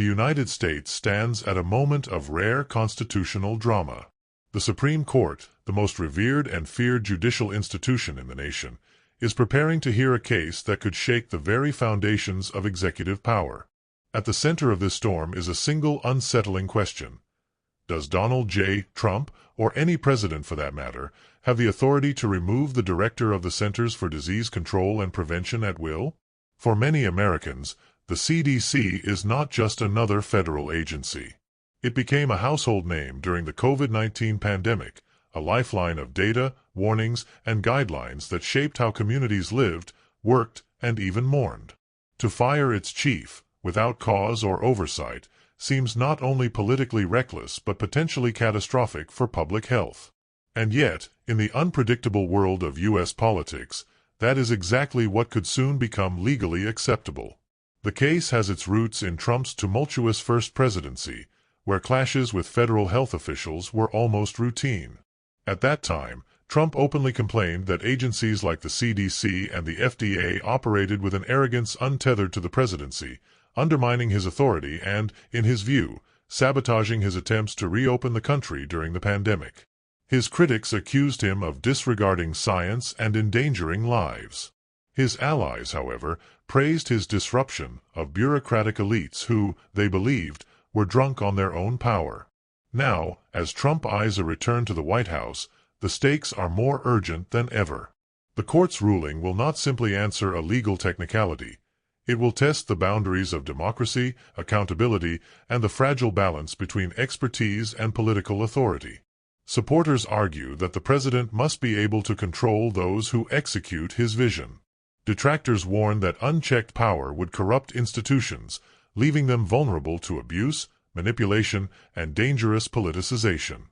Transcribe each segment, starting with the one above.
The United States stands at a moment of rare constitutional drama. The Supreme Court, the most revered and feared judicial institution in the nation, is preparing to hear a case that could shake the very foundations of executive power. At the center of this storm is a single unsettling question. Does Donald J. Trump, or any president for that matter, have the authority to remove the director of the Centers for Disease Control and Prevention at will? For many Americans, the CDC is not just another federal agency. It became a household name during the COVID-19 pandemic, a lifeline of data, warnings, and guidelines that shaped how communities lived, worked, and even mourned. To fire its chief, without cause or oversight, seems not only politically reckless but potentially catastrophic for public health. And yet, in the unpredictable world of U.S. politics, that is exactly what could soon become legally acceptable. The case has its roots in Trump's tumultuous first presidency, where clashes with federal health officials were almost routine. At that time, Trump openly complained that agencies like the CDC and the FDA operated with an arrogance untethered to the presidency, undermining his authority and, in his view, sabotaging his attempts to reopen the country during the pandemic. His critics accused him of disregarding science and endangering lives. His allies, however, praised his disruption of bureaucratic elites who, they believed, were drunk on their own power. Now, as Trump eyes a return to the White House, the stakes are more urgent than ever. The court's ruling will not simply answer a legal technicality. It will test the boundaries of democracy, accountability, and the fragile balance between expertise and political authority. Supporters argue that the president must be able to control those who execute his vision. Detractors warn that unchecked power would corrupt institutions, leaving them vulnerable to abuse, manipulation, and dangerous politicization.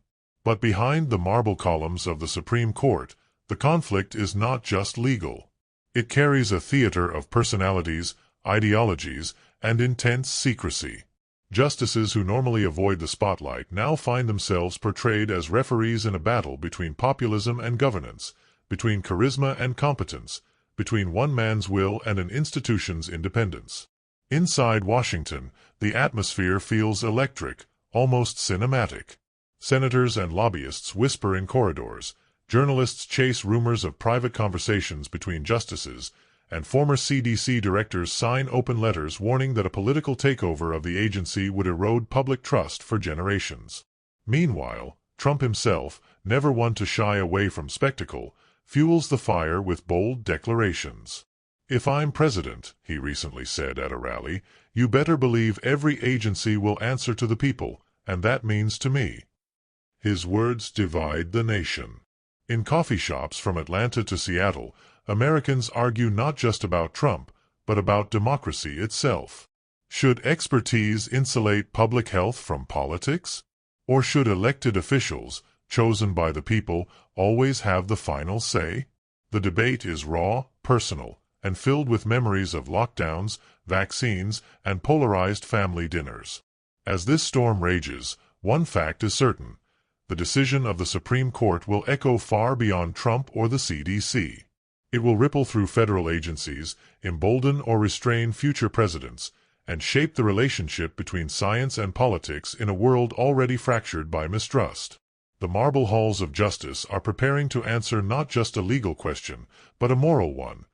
But behind the marble columns of the Supreme Court, the conflict is not just legal. It carries a theater of personalities, ideologies, and intense secrecy. Justices who normally avoid the spotlight now find themselves portrayed as referees in a battle between populism and governance, between charisma and competence, between one man's will and an institution's independence. Inside Washington, the atmosphere feels electric, almost cinematic. Senators and lobbyists whisper in corridors, journalists chase rumors of private conversations between justices, and former CDC directors sign open letters warning that a political takeover of the agency would erode public trust for generations. Meanwhile, Trump himself, never one to shy away from spectacle, fuels the fire with bold declarations. "If I'm president," he recently said at a rally, "you better believe every agency will answer to the people, and that means to me." His words divide the nation. In coffee shops from Atlanta to Seattle, Americans argue not just about Trump, but about democracy itself. Should expertise insulate public health from politics? Or should elected officials, chosen by the people, always have the final say? The debate is raw, personal, and filled with memories of lockdowns, vaccines, and polarized family dinners. As this storm rages, one fact is certain. The decision of the Supreme Court will echo far beyond Trump or the CDC. It will ripple through federal agencies, embolden or restrain future presidents, and shape the relationship between science and politics in a world already fractured by mistrust. The marble halls of justice are preparing to answer not just a legal question, but a moral one.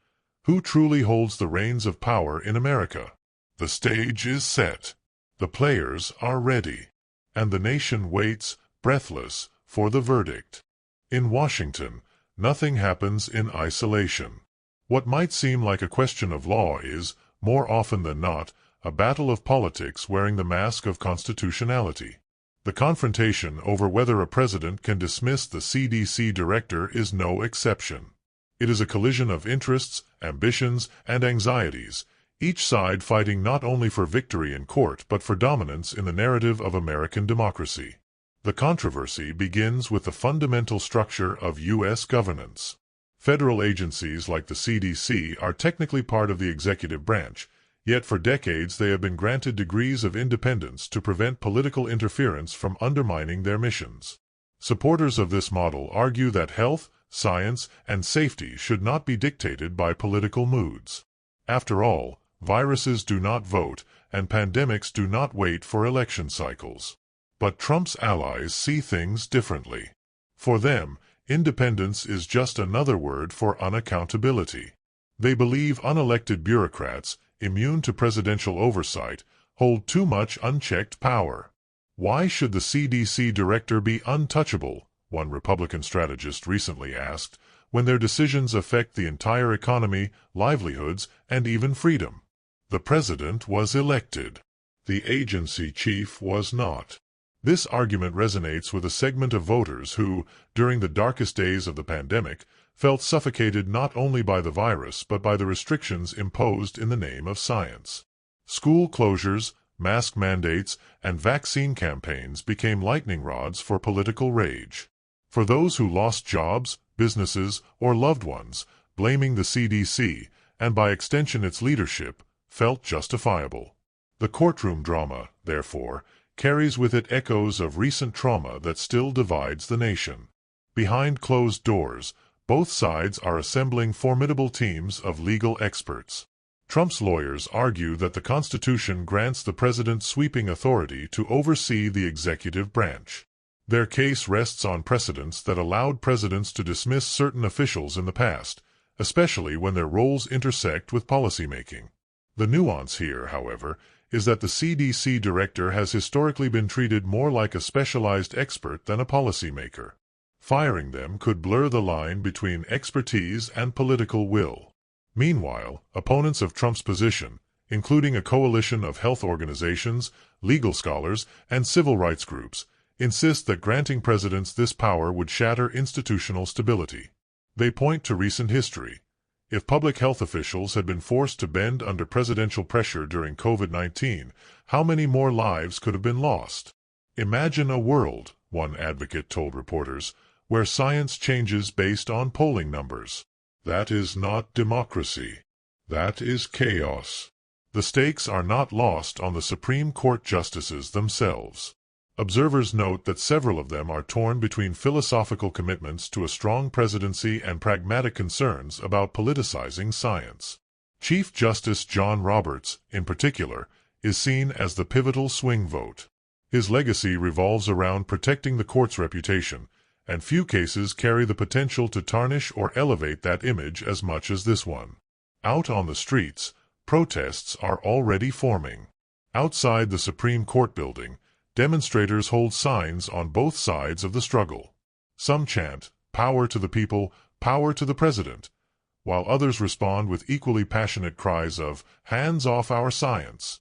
Who truly holds the reins of power in America? The stage is set. The players are ready. And the nation waits, breathless, for the verdict. In Washington, nothing happens in isolation. What might seem like a question of law is, more often than not, a battle of politics wearing the mask of constitutionality. The confrontation over whether a president can dismiss the CDC director is no exception. It is a collision of interests, ambitions, and anxieties, each side fighting not only for victory in court but for dominance in the narrative of American democracy. The controversy begins with the fundamental structure of U.S. governance. Federal agencies like the CDC are technically part of the executive branch, yet for decades they have been granted degrees of independence to prevent political interference from undermining their missions. Supporters of this model argue that health, science, and safety should not be dictated by political moods. After all, Viruses do not vote, and pandemics do not wait for election cycles. But Trump's allies see things differently. For them, independence is just another word for unaccountability. They believe unelected bureaucrats, immune to presidential oversight, hold too much unchecked power. Why should the CDC director be untouchable, one Republican strategist recently asked, when their decisions affect the entire economy, livelihoods, and even freedom? The president was elected. The agency chief was not. This argument resonates with a segment of voters who, during the darkest days of the pandemic, felt suffocated not only by the virus but by the restrictions imposed in the name of science. School closures, mask mandates, and vaccine campaigns became lightning rods for political rage. For those who lost jobs, businesses, or loved ones, blaming the CDC, and by extension its leadership, felt justifiable. The courtroom drama, therefore, carries with it echoes of recent trauma that still divides the nation. Behind closed doors, both sides are assembling formidable teams of legal experts. Trump's lawyers argue that the Constitution grants the president sweeping authority to oversee the executive branch. Their case rests on precedents that allowed presidents to dismiss certain officials in the past, especially when their roles intersect with policymaking. The nuance here, however, is that the CDC director has historically been treated more like a specialized expert than a policymaker. Firing them could blur the line between expertise and political will. Meanwhile, opponents of Trump's position, including a coalition of health organizations, legal scholars, and civil rights groups, insist that granting presidents this power would shatter institutional stability. They point to recent history. If public health officials had been forced to bend under presidential pressure during COVID-19, how many more lives could have been lost? Imagine a world, one advocate told reporters, where science changes based on polling numbers. That is not democracy. That is chaos. The stakes are not lost on the Supreme Court justices themselves. Observers note that several of them are torn between philosophical commitments to a strong presidency and pragmatic concerns about politicizing science. Chief Justice John Roberts, in particular, is seen as the pivotal swing vote. His legacy revolves around protecting the court's reputation, and few cases carry the potential to tarnish or elevate that image as much as this one. Out on the streets, protests are already forming. Outside the Supreme Court building, demonstrators hold signs on both sides of the struggle. Some chant, "Power to the people, power to the president," while others respond with equally passionate cries of, "Hands off our science."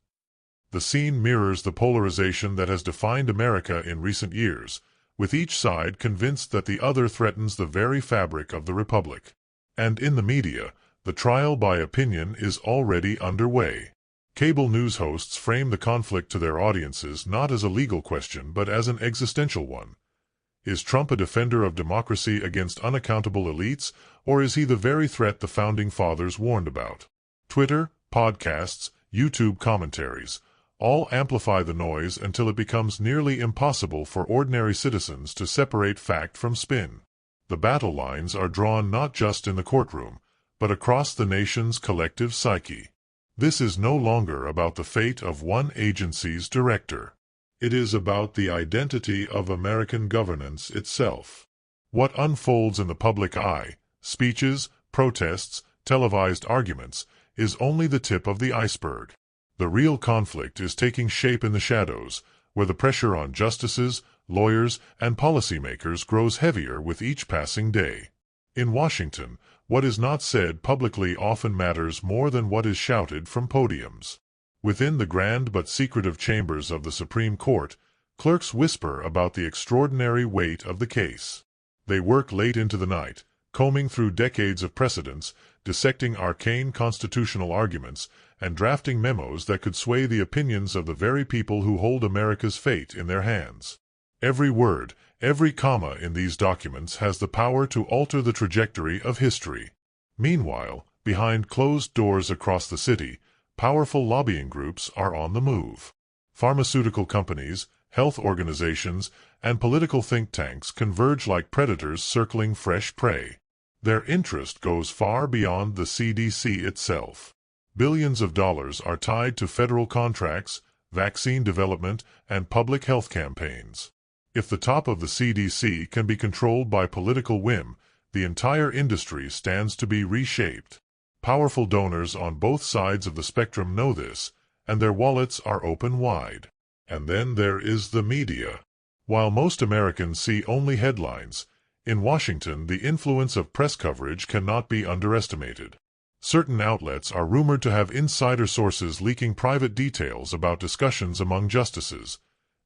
The scene mirrors the polarization that has defined America in recent years, with each side convinced that the other threatens the very fabric of the republic. And in the media, the trial by opinion is already underway. Cable news hosts frame the conflict to their audiences not as a legal question but as an existential one. Is Trump a defender of democracy against unaccountable elites, or is he the very threat the Founding Fathers warned about? Twitter, podcasts, YouTube commentaries, all amplify the noise until it becomes nearly impossible for ordinary citizens to separate fact from spin. The battle lines are drawn not just in the courtroom, but across the nation's collective psyche. This is no longer about the fate of one agency's director. It is about the identity of American governance itself. What unfolds in the public eye, speeches, protests, televised arguments, is only the tip of the iceberg. The real conflict is taking shape in the shadows, where the pressure on justices, lawyers, and policymakers grows heavier with each passing day. In Washington, what is not said publicly often matters more than what is shouted from podiums. Within the grand but secretive chambers of the Supreme Court, clerks whisper about the extraordinary weight of the case. They work late into the night, combing through decades of precedents, dissecting arcane constitutional arguments, and drafting memos that could sway the opinions of the very people who hold America's fate in their hands. Every word, every comma in these documents has the power to alter the trajectory of history. Meanwhile, behind closed doors across the city, powerful lobbying groups are on the move. Pharmaceutical companies, health organizations, and political think tanks converge like predators circling fresh prey. Their interest goes far beyond the CDC itself. Billions of dollars are tied to federal contracts, vaccine development, and public health campaigns. If the top of the CDC can be controlled by political whim, the entire industry stands to be reshaped. Powerful donors on both sides of the spectrum know this, and their wallets are open wide. And then there is the media. While most Americans see only headlines, in Washington the influence of press coverage cannot be underestimated. Certain outlets are rumored to have insider sources leaking private details about discussions among justices,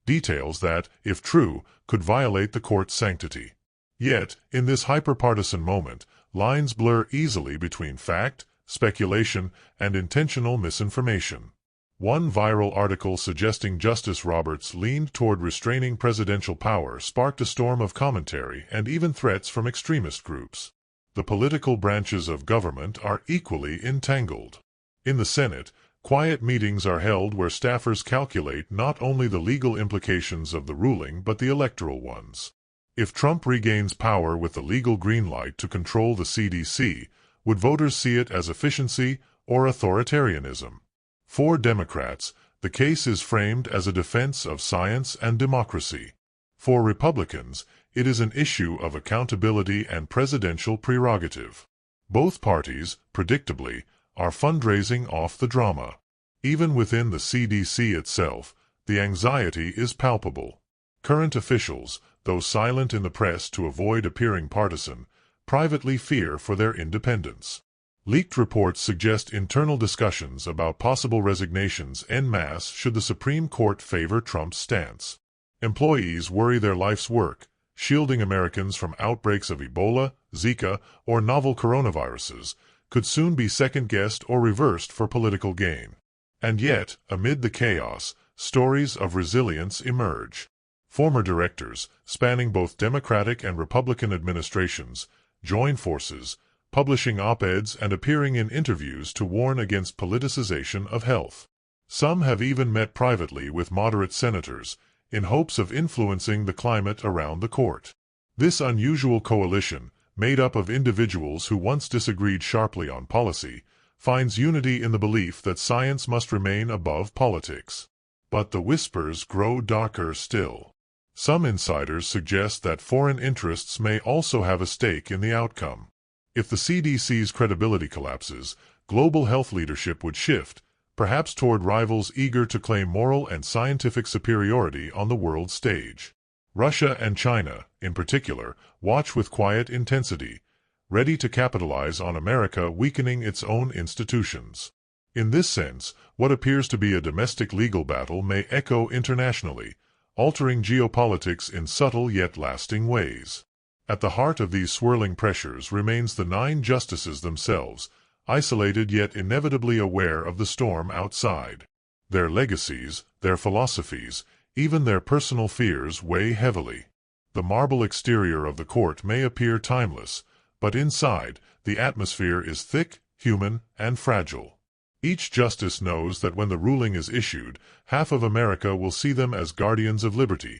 details that, if true, could violate the court's sanctity. Yet, in this hyper-partisan moment, lines blur easily between fact, speculation, and intentional misinformation. One viral article suggesting Justice Roberts leaned toward restraining presidential power sparked a storm of commentary and even threats from extremist groups. The political branches of government are equally entangled. In the Senate, quiet meetings are held where staffers calculate not only the legal implications of the ruling but the electoral ones. If Trump regains power with the legal green light to control the CDC, would voters see it as efficiency or authoritarianism? For Democrats, the case is framed as a defense of science and democracy. For Republicans, it is an issue of accountability and presidential prerogative. Both parties, predictably, are fundraising off the drama. Even within the CDC itself, the anxiety is palpable. Current officials, though silent in the press to avoid appearing partisan, privately fear for their independence. Leaked reports suggest internal discussions about possible resignations en masse should the Supreme Court favor Trump's stance. Employees worry their life's work, shielding Americans from outbreaks of Ebola, Zika, or novel coronaviruses, could soon be second-guessed or reversed for political gain. And yet, amid the chaos, stories of resilience emerge. Former directors, spanning both Democratic and Republican administrations, join forces, publishing op-eds and appearing in interviews to warn against politicization of health. Some have even met privately with moderate senators, in hopes of influencing the climate around the court. This unusual coalition, made up of individuals who once disagreed sharply on policy, finds unity in the belief that science must remain above politics. But the whispers grow darker still. Some insiders suggest that foreign interests may also have a stake in the outcome. If the CDC's credibility collapses, global health leadership would shift, perhaps toward rivals eager to claim moral and scientific superiority on the world stage. Russia and China, in particular, watch with quiet intensity, ready to capitalize on America weakening its own institutions. In this sense, what appears to be a domestic legal battle may echo internationally, altering geopolitics in subtle yet lasting ways. At the heart of these swirling pressures remains the 9 justices themselves, isolated yet inevitably aware of the storm outside. Their legacies, their philosophies, even their personal fears weigh heavily. The marble exterior of the court may appear timeless, but inside, the atmosphere is thick, human, and fragile. Each justice knows that when the ruling is issued, half of America will see them as guardians of liberty,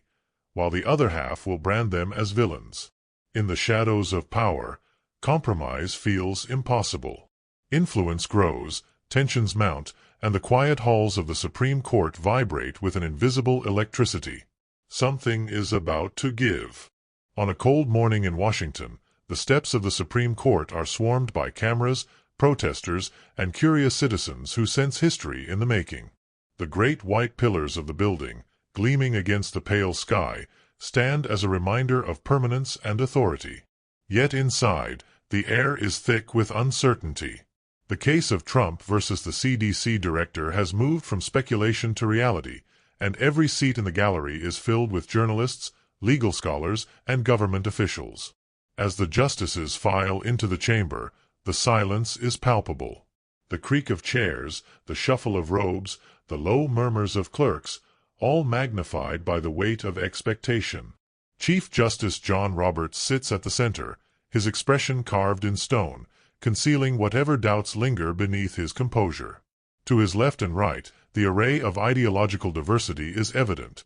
while the other half will brand them as villains. In the shadows of power, compromise feels impossible. Influence grows, tensions mount, and the quiet halls of the Supreme Court vibrate with an invisible electricity. Something is about to give. On a cold morning in Washington, the steps of the Supreme Court are swarmed by cameras, protesters, and curious citizens who sense history in the making. The great white pillars of the building, gleaming against the pale sky, stand as a reminder of permanence and authority. Yet inside, the air is thick with uncertainty. The case of Trump versus the CDC director has moved from speculation to reality, and every seat in the gallery is filled with journalists, legal scholars, and government officials. As the justices file into the chamber, the silence is palpable. The creak of chairs, the shuffle of robes, the low murmurs of clerks, all magnified by the weight of expectation. Chief Justice John Roberts sits at the center, his expression carved in stone, concealing whatever doubts linger beneath his composure. To his left and right, the array of ideological diversity is evident.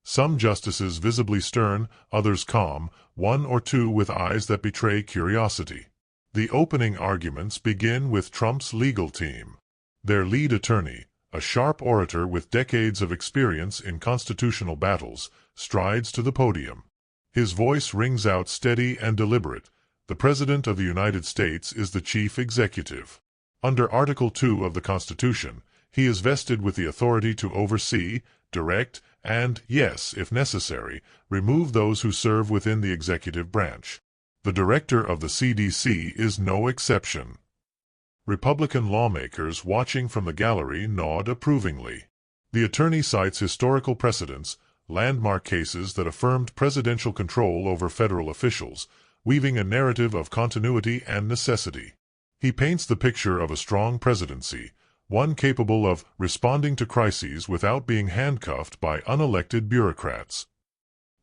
Some justices visibly stern, others calm, one or two with eyes that betray curiosity. The opening arguments begin with Trump's legal team. Their lead attorney, a sharp orator with decades of experience in constitutional battles, strides to the podium. His voice rings out steady and deliberate. The President of the United States is the chief executive. Under Article 2 of the Constitution, he is vested with the authority to oversee, direct, and, yes, if necessary, remove those who serve within the executive branch. The director of the CDC is no exception. Republican lawmakers watching from the gallery nod approvingly. The attorney cites historical precedents, landmark cases that affirmed presidential control over federal officials, weaving a narrative of continuity and necessity. He paints the picture of a strong presidency, one capable of responding to crises without being handcuffed by unelected bureaucrats.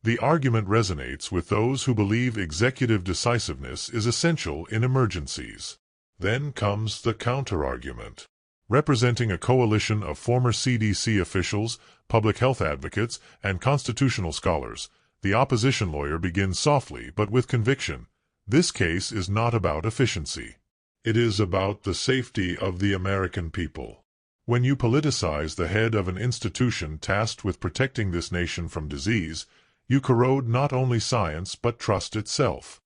The argument resonates with those who believe executive decisiveness is essential in emergencies. Then comes the counterargument. Representing a coalition of former CDC officials, public health advocates, and constitutional scholars, the opposition lawyer begins softly but with conviction. This case is not about efficiency. It is about the safety of the American people. When you politicize the head of an institution tasked with protecting this nation from disease, you corrode not only science but trust itself.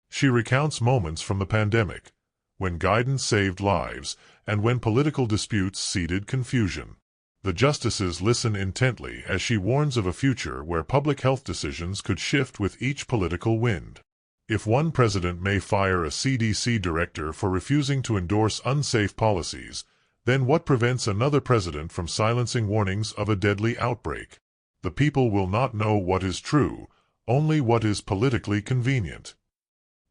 She recounts moments from the pandemic, when guidance saved lives, and when political disputes seeded confusion. The justices listen intently as she warns of a future where public health decisions could shift with each political wind. If one president may fire a CDC director for refusing to endorse unsafe policies, then what prevents another president from silencing warnings of a deadly outbreak? The people will not know what is true, only what is politically convenient.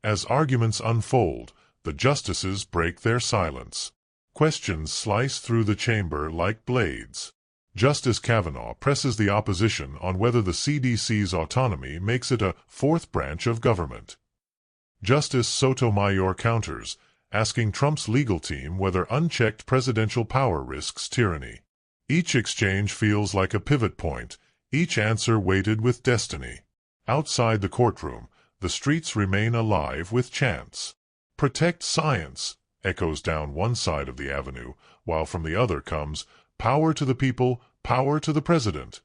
As arguments unfold, the justices break their silence. Questions slice through the chamber like blades. Justice Kavanaugh presses the opposition on whether the CDC's autonomy makes it a fourth branch of government. Justice Sotomayor counters, asking Trump's legal team whether unchecked presidential power risks tyranny. Each exchange feels like a pivot point, each answer weighted with destiny. Outside the courtroom, the streets remain alive with chants. "Protect science," echoes down one side of the avenue, while from the other comes, "Power to the people, power to the president."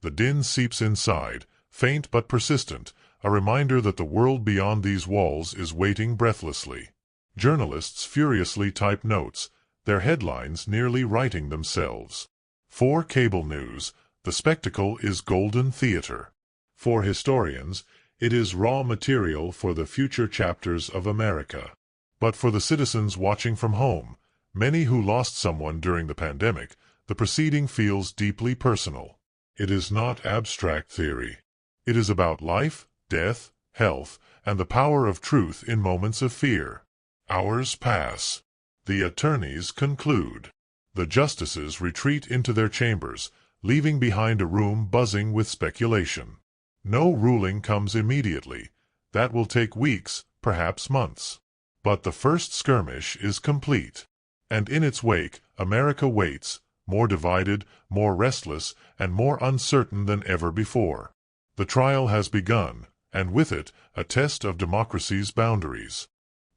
The din seeps inside, faint but persistent, a reminder that the world beyond these walls is waiting breathlessly. Journalists furiously type notes, their headlines nearly writing themselves. For cable news, the spectacle is golden theater. For historians, it is raw material for the future chapters of America. But for the citizens watching from home, many who lost someone during the pandemic, the proceeding feels deeply personal. It is not abstract theory. It is about life, death, health, and the power of truth in moments of fear. Hours pass. The attorneys conclude. The justices retreat into their chambers, leaving behind a room buzzing with speculation. No ruling comes immediately. That will take weeks, perhaps months. But the first skirmish is complete. And in its wake, America waits, more divided, more restless, and more uncertain than ever before. The trial has begun, and with it, a test of democracy's boundaries.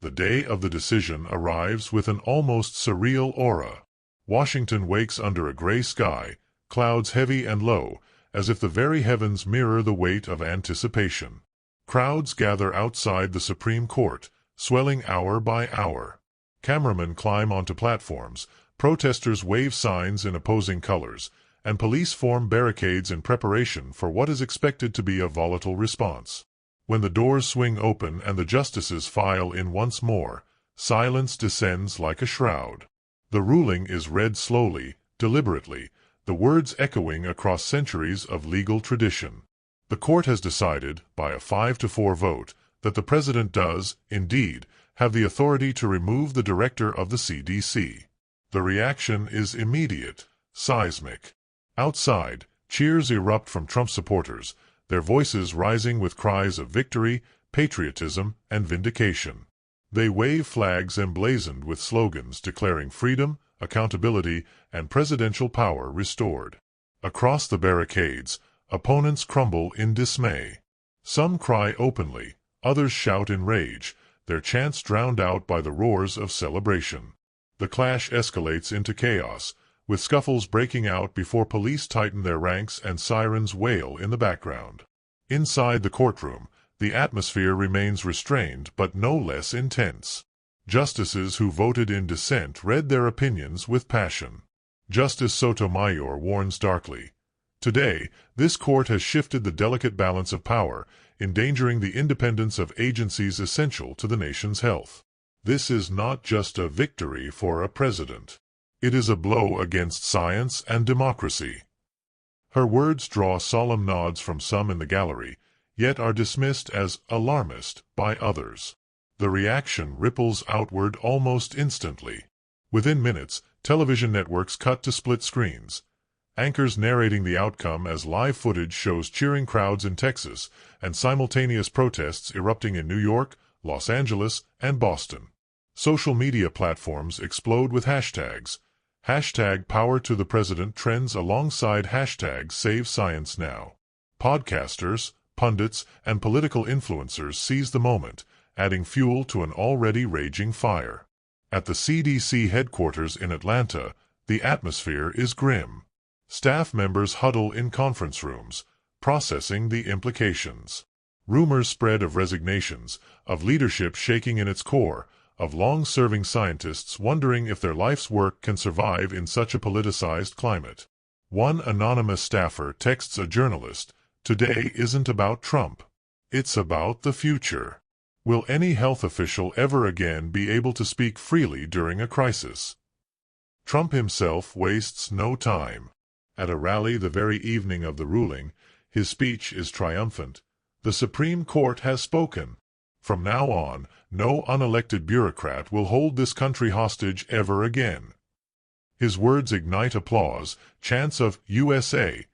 The day of the decision arrives with an almost surreal aura. Washington wakes under a gray sky, clouds heavy and low, as if the very heavens mirror the weight of anticipation. Crowds gather outside the Supreme Court, swelling hour by hour. Cameramen climb onto platforms, protesters wave signs in opposing colors, and police form barricades in preparation for what is expected to be a volatile response. When the doors swing open and the justices file in once more, silence descends like a shroud. The ruling is read slowly, deliberately, the words echoing across centuries of legal tradition. The court has decided, by a 5-4 vote, that the president does, indeed, have the authority to remove the director of the CDC. The reaction is immediate, seismic. Outside, cheers erupt from Trump supporters, their voices rising with cries of victory, patriotism, and vindication. They wave flags emblazoned with slogans declaring freedom, accountability, and presidential power restored. Across the barricades, opponents crumble in dismay. Some cry openly, others shout in rage, their chants drowned out by the roars of celebration. The clash escalates into chaos, with scuffles breaking out before police tighten their ranks and sirens wail in the background. Inside the courtroom, the atmosphere remains restrained but no less intense. Justices who voted in dissent read their opinions with passion. Justice Sotomayor warns darkly, "Today, this court has shifted the delicate balance of power, endangering the independence of agencies essential to the nation's health. This is not just a victory for a president. It is a blow against science and democracy." Her words draw solemn nods from some in the gallery, yet are dismissed as alarmist by others. The reaction ripples outward almost instantly. Within minutes, television networks cut to split screens, anchors narrating the outcome as live footage shows cheering crowds in Texas and simultaneous protests erupting in New York, Los Angeles, and Boston. Social media platforms explode with hashtags. Hashtag Power to the President trends alongside hashtag Save Science Now. Podcasters, pundits, and political influencers seize the moment, adding fuel to an already raging fire. At the CDC headquarters in Atlanta, the atmosphere is grim. Staff members huddle in conference rooms, processing the implications. Rumors spread of resignations, of leadership shaking in its core, of long-serving scientists wondering if their life's work can survive in such a politicized climate. One anonymous staffer texts a journalist, "Today isn't about Trump. It's about the future. Will any health official ever again be able to speak freely during a crisis?" Trump himself wastes no time. At a rally the very evening of the ruling, his speech is triumphant. "The Supreme Court has spoken. From now on, no unelected bureaucrat will hold this country hostage ever again." His words ignite applause, chants of "USA,"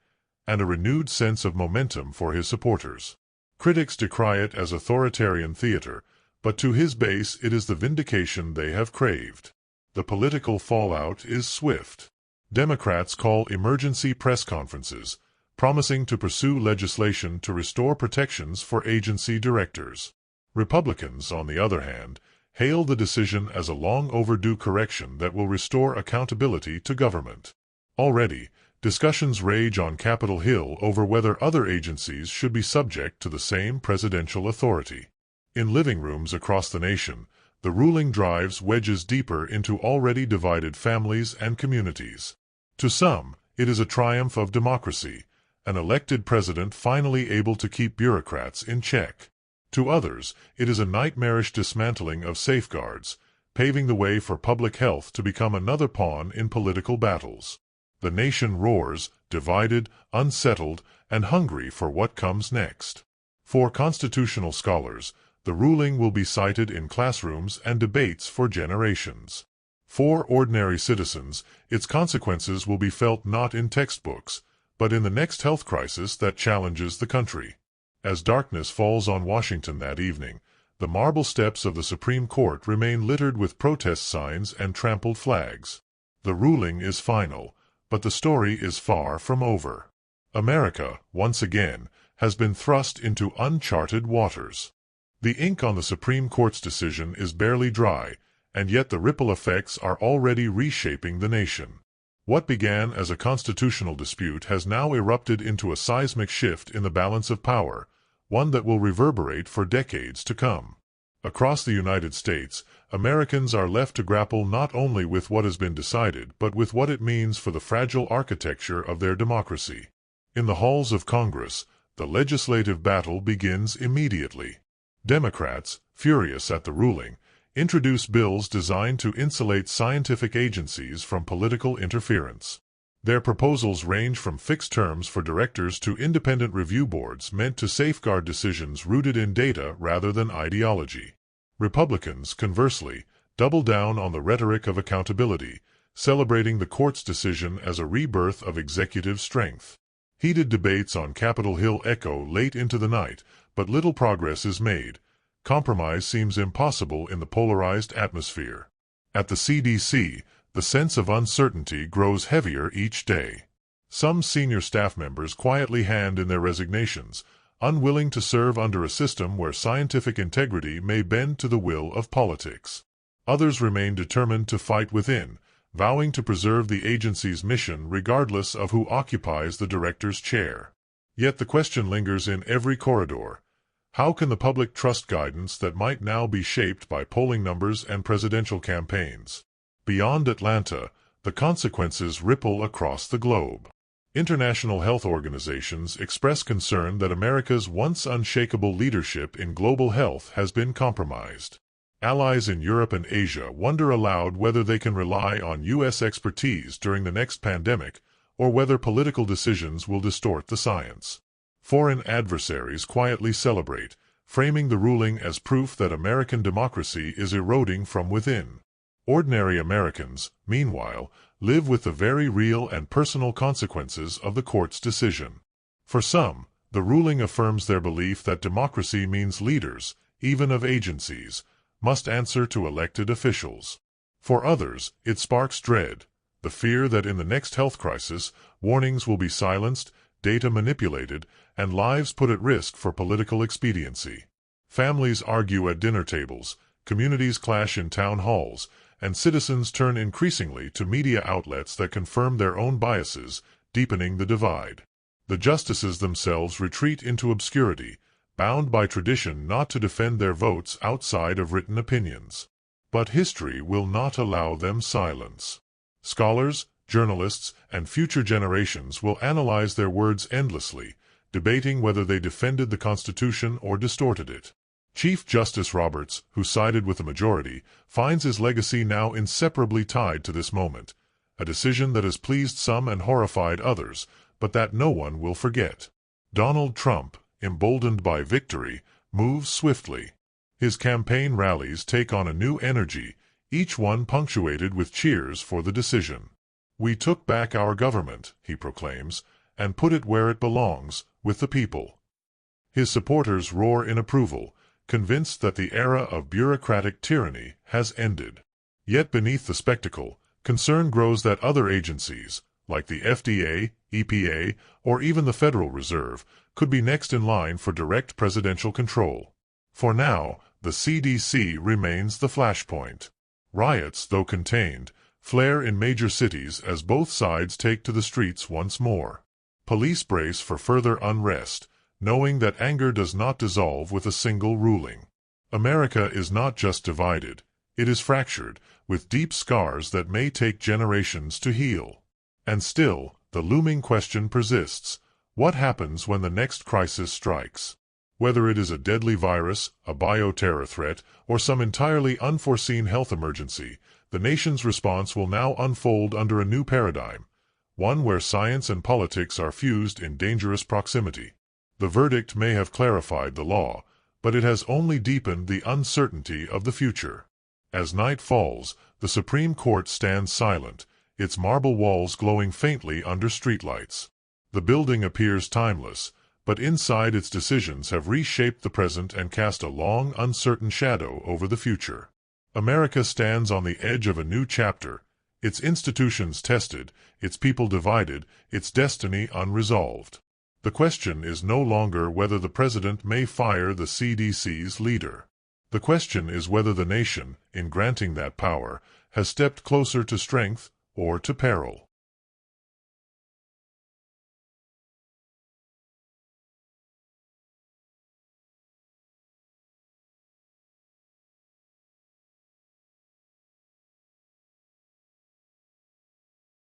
and a renewed sense of momentum for his supporters. Critics decry it as authoritarian theater, but to his base it is the vindication they have craved. The political fallout is swift. Democrats call emergency press conferences, promising to pursue legislation to restore protections for agency directors. Republicans, on the other hand, hail the decision as a long-overdue correction that will restore accountability to government. Already, discussions rage on Capitol Hill over whether other agencies should be subject to the same presidential authority. In living rooms across the nation, the ruling drives wedges deeper into already divided families and communities. To some, it is a triumph of democracy, an elected president finally able to keep bureaucrats in check. To others, it is a nightmarish dismantling of safeguards, paving the way for public health to become another pawn in political battles. The nation roars, divided, unsettled, and hungry for what comes next. For constitutional scholars, the ruling will be cited in classrooms and debates for generations. For ordinary citizens, its consequences will be felt not in textbooks, but in the next health crisis that challenges the country. As darkness falls on Washington that evening, the marble steps of the Supreme Court remain littered with protest signs and trampled flags. The ruling is final, but the story is far from over. America, once again, has been thrust into uncharted waters. The ink on the Supreme Court's decision is barely dry, and yet the ripple effects are already reshaping the nation. What began as a constitutional dispute has now erupted into a seismic shift in the balance of power, one that will reverberate for decades to come. Across the United States, Americans are left to grapple not only with what has been decided, but with what it means for the fragile architecture of their democracy. In the halls of Congress, the legislative battle begins immediately. Democrats, furious at the ruling, introduce bills designed to insulate scientific agencies from political interference. Their proposals range from fixed terms for directors to independent review boards meant to safeguard decisions rooted in data rather than ideology. Republicans, conversely, double down on the rhetoric of accountability, celebrating the court's decision as a rebirth of executive strength. Heated debates on Capitol Hill echo late into the night, but little progress is made. Compromise seems impossible in the polarized atmosphere. At the CDC, the sense of uncertainty grows heavier each day. Some senior staff members quietly hand in their resignations, unwilling to serve under a system where scientific integrity may bend to the will of politics. Others remain determined to fight within, vowing to preserve the agency's mission regardless of who occupies the director's chair. Yet the question lingers in every corridor. How can the public trust guidance that might now be shaped by polling numbers and presidential campaigns? Beyond Atlanta, the consequences ripple across the globe. International health organizations express concern that America's once unshakable leadership in global health has been compromised. Allies in Europe and Asia wonder aloud whether they can rely on U.S. expertise during the next pandemic, or whether political decisions will distort the science. Foreign adversaries quietly celebrate, framing the ruling as proof that American democracy is eroding from within. Ordinary Americans, meanwhile, live with the very real and personal consequences of the court's decision. For some, the ruling affirms their belief that democracy means leaders, even of agencies, must answer to elected officials. For others, it sparks dread, the fear that in the next health crisis, warnings will be silenced, data manipulated, and lives put at risk for political expediency. Families argue at dinner tables, communities clash in town halls, and citizens turn increasingly to media outlets that confirm their own biases, deepening the divide. The justices themselves retreat into obscurity, bound by tradition not to defend their votes outside of written opinions. But history will not allow them silence. Scholars, journalists, and future generations will analyze their words endlessly, debating whether they defended the Constitution or distorted it. Chief Justice Roberts, who sided with the majority, finds his legacy now inseparably tied to this moment, a decision that has pleased some and horrified others, but that no one will forget. Donald Trump, emboldened by victory, moves swiftly. His campaign rallies take on a new energy, each one punctuated with cheers for the decision. "We took back our government," he proclaims, "and put it where it belongs, with the people." His supporters roar in approval, convinced that the era of bureaucratic tyranny has ended. Yet beneath the spectacle, concern grows that other agencies, like the FDA, EPA, or even the Federal Reserve, could be next in line for direct presidential control. For now, the CDC remains the flashpoint. Riots, though contained, flare in major cities as both sides take to the streets once more. Police brace for further unrest, knowing that anger does not dissolve with a single ruling. America is not just divided, it is fractured, with deep scars that may take generations to heal. And still, the looming question persists: what happens when the next crisis strikes? Whether it is a deadly virus, a bioterror threat, or some entirely unforeseen health emergency, the nation's response will now unfold under a new paradigm, one where science and politics are fused in dangerous proximity. The verdict may have clarified the law, but it has only deepened the uncertainty of the future. As night falls, the Supreme Court stands silent, its marble walls glowing faintly under streetlights. The building appears timeless, but inside its decisions have reshaped the present and cast a long, uncertain shadow over the future. America stands on the edge of a new chapter, its institutions tested, its people divided, its destiny unresolved. The question is no longer whether the president may fire the CDC's leader. The question is whether the nation, in granting that power, has stepped closer to strength or to peril.